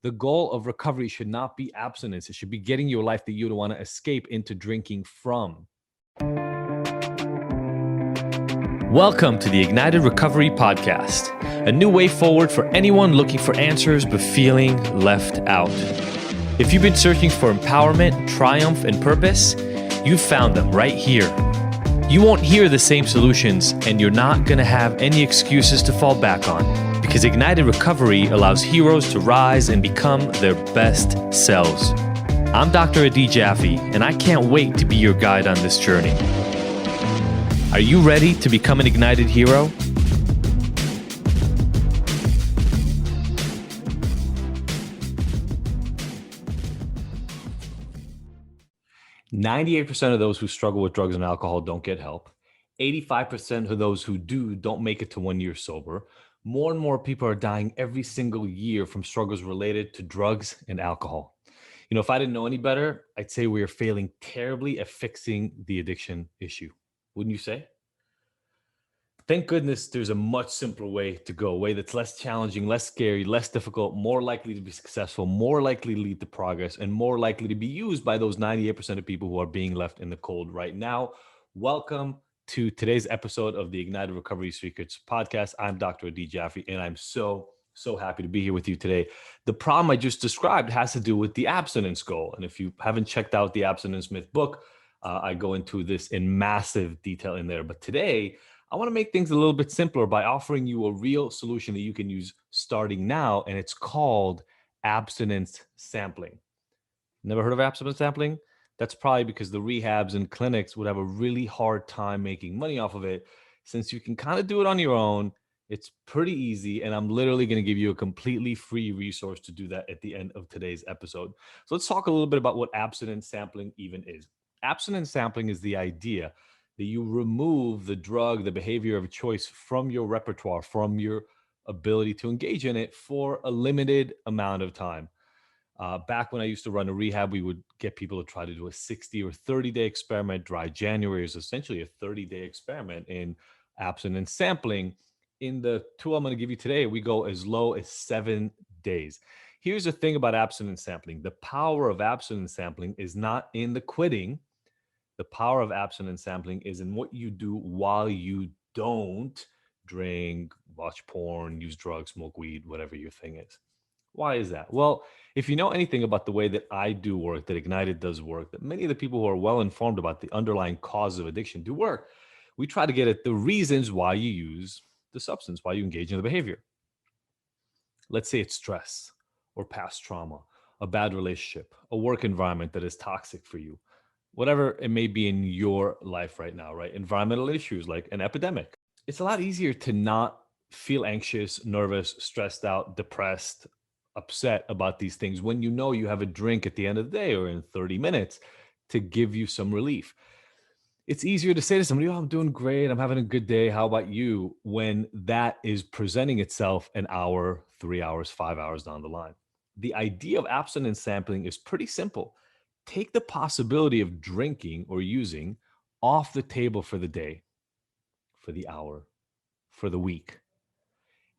The goal of recovery should not be abstinence. It should be getting your life that you don't want to escape into drinking from. Welcome to the Ignited Recovery Podcast, a new way forward for anyone looking for answers but feeling left out. If you've been searching for empowerment, triumph, and purpose, you've found them right here. You won't hear the same solutions, and you're not going to have any excuses to fall back on, because Ignited Recovery allows heroes to rise and become their best selves. I'm Dr. Adi Jaffe, and I can't wait to be your guide on this journey. Are you ready to become an ignited hero? "98% of those who struggle with drugs and alcohol don't get help. 85% of those who do don't make it to 1 year sober. More and more people are dying every single year from struggles related to drugs and alcohol." You know, if I didn't know any better, I'd say we are failing terribly at fixing the addiction issue. Wouldn't you say? Thank goodness there's a much simpler way to go, a way that's less challenging, less scary, less difficult, more likely to be successful, more likely to lead to progress, and more likely to be used by those 98% of people who are being left in the cold right now. Welcome to today's episode of the Ignited Recovery Secrets podcast. I'm Dr. Adi Jaffe, and I'm so happy to be here with you today. The problem I just described has to do with the abstinence goal. And if you haven't checked out the Abstinence Myth book, I go into this in massive detail in there. But today, I want to make things a little bit simpler by offering you a real solution that you can use starting now, and it's called abstinence sampling. Never heard of abstinence sampling? That's probably because the rehabs and clinics would have a really hard time making money off of it. Since you can kind of do it on your own, it's pretty easy, and I'm literally going to give you a completely free resource to do that at the end of today's episode. So let's talk a little bit about what abstinence sampling even is. Abstinence sampling is the idea that you remove the drug, the behavior of choice from your repertoire, from your ability to engage in it for a limited amount of time. Back when I used to run a rehab, we would get people to try to do a 60 or 30-day experiment. Dry January is essentially a 30-day experiment in abstinence sampling. In the tool I'm going to give you today, we go as low as 7 days. Here's the thing about abstinence sampling. The power of abstinence sampling is not in the quitting. The power of abstinence sampling is in what you do while you don't drink, watch porn, use drugs, smoke weed, whatever your thing is. Why is that? Well, if you know anything about the way that I do work, that Ignited does work, that many of the people who are well informed about the underlying cause of addiction do work, we try to get at the reasons why you use the substance, why you engage in the behavior. Let's say it's stress or past trauma, a bad relationship, a work environment that is toxic for you. Whatever it may be in your life right now, right? Environmental issues like an epidemic. It's a lot easier to not feel anxious, nervous, stressed out, depressed, upset about these things when you know you have a drink at the end of the day or in 30 minutes to give you some relief. It's easier to say to somebody, "Oh, I'm doing great. I'm having a good day. How about you?" when that is presenting itself an hour, 3 hours, 5 hours down the line. The idea of abstinence sampling is pretty simple. Take the possibility of drinking or using off the table for the day, for the hour, for the week,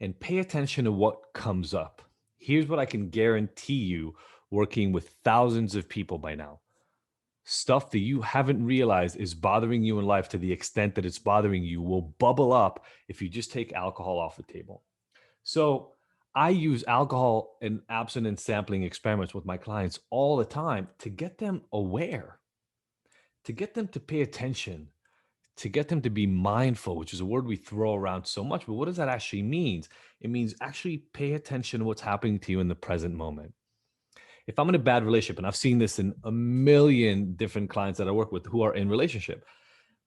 and pay attention to what comes up. Here's what I can guarantee you, working with thousands of people by now. Stuff that you haven't realized is bothering you in life to the extent that it's bothering you will bubble up if you just take alcohol off the table. So I use alcohol and abstinence sampling experiments with my clients all the time to get them aware, to get them to pay attention, to get them to be mindful, which is a word we throw around so much. But what does that actually mean? It means actually pay attention to what's happening to you in the present moment. If I'm in a bad relationship, and I've seen this in a million different clients that I work with who are in relationship,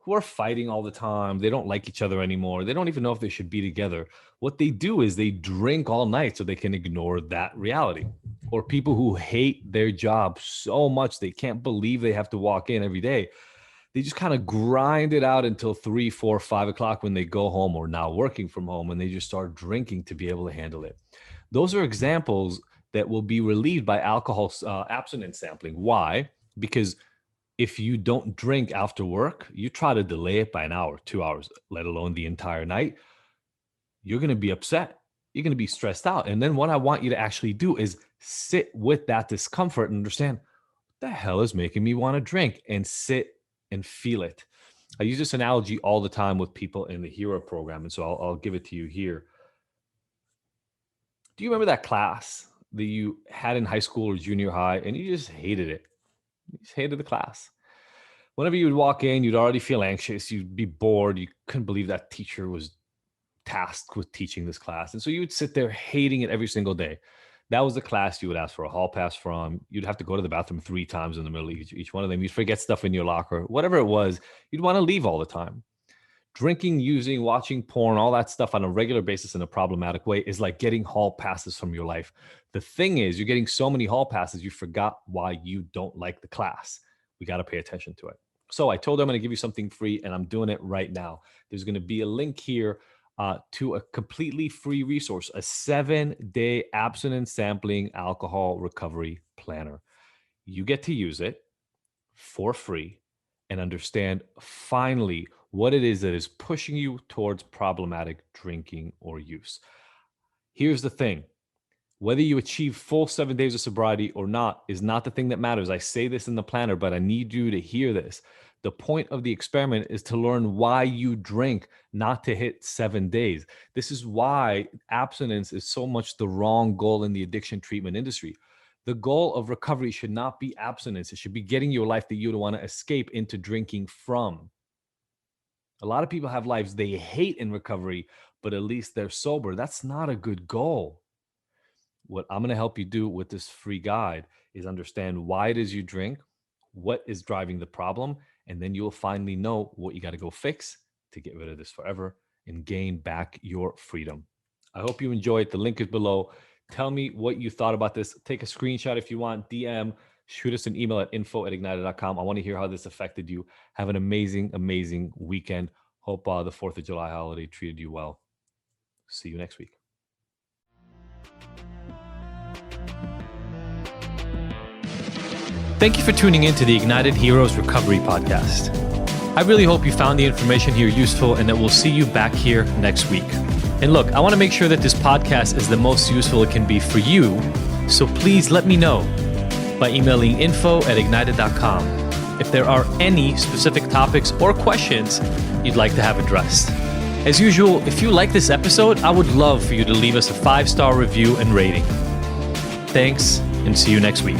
who are fighting all the time. They don't like each other anymore. They don't even know if they should be together. What they do is they drink all night so they can ignore that reality. Or people who hate their job so much they can't believe they have to walk in every day. They just kind of grind it out until 3, 4, 5 o'clock when they go home or now working from home, and they just start drinking to be able to handle it. Those are examples that will be relieved by alcohol abstinence sampling. Why? Because if you don't drink after work, you try to delay it by an hour, 2 hours, let alone the entire night, you're going to be upset. you're going to be stressed out. And then what I want you to actually do is sit with that discomfort and understand what the hell is making me want to drink, and sit and feel it. I use this analogy all the time with people in the Hero program. And so I'll give it to you here. Do you remember that class that you had in high school or junior high and you just hated it? You just hated the class. Whenever you would walk in, you'd already feel anxious. You'd be bored. You couldn't believe that teacher was tasked with teaching this class. And so you would sit there hating it every single day. That was the class you would ask for a hall pass from. You'd have to go to the bathroom 3 times in the middle of each one of them. You'd forget stuff in your locker, whatever it was. You'd want to leave all the time. Drinking, using, watching porn, all that stuff on a regular basis in a problematic way is like getting hall passes from your life. The thing is, you're getting so many hall passes, you forgot why you don't like the class. We got to pay attention to it. So I told you I'm going to give you something free, and I'm doing it right now. There's going to be a link here to a completely free resource, a 7-day abstinence sampling alcohol recovery planner. You get to use it for free and understand finally what it is that is pushing you towards problematic drinking or use. Here's the thing. Whether you achieve full 7 days of sobriety or not is not the thing that matters. I say this in the planner, but I need you to hear this. The point of the experiment is to learn why you drink, not to hit 7 days. This is why abstinence is so much the wrong goal in the addiction treatment industry. The goal of recovery should not be abstinence. It should be getting your life that you don't want to escape into drinking from. A lot of people have lives they hate in recovery, but at least they're sober. That's not a good goal. What I'm going to help you do with this free guide is understand why it is you drink, what is driving the problem, and then you'll finally know what you got to go fix to get rid of this forever and gain back your freedom. I hope you enjoyed. The link is below. Tell me what you thought about this. Take a screenshot if you want, DM, shoot us an email at info@ignited.com. I want to hear how this affected you. Have an amazing, amazing weekend. Hope the 4th of July holiday treated you well. See you next week. Thank you for tuning in to the Ignited Heroes Recovery Podcast. I really hope you found the information here useful and that we'll see you back here next week. And look, I want to make sure that this podcast is the most useful it can be for you, so please let me know by emailing info@ignited.com if there are any specific topics or questions you'd like to have addressed. As usual, if you like this episode, I would love for you to leave us a 5-star review and rating. Thanks, and see you next week.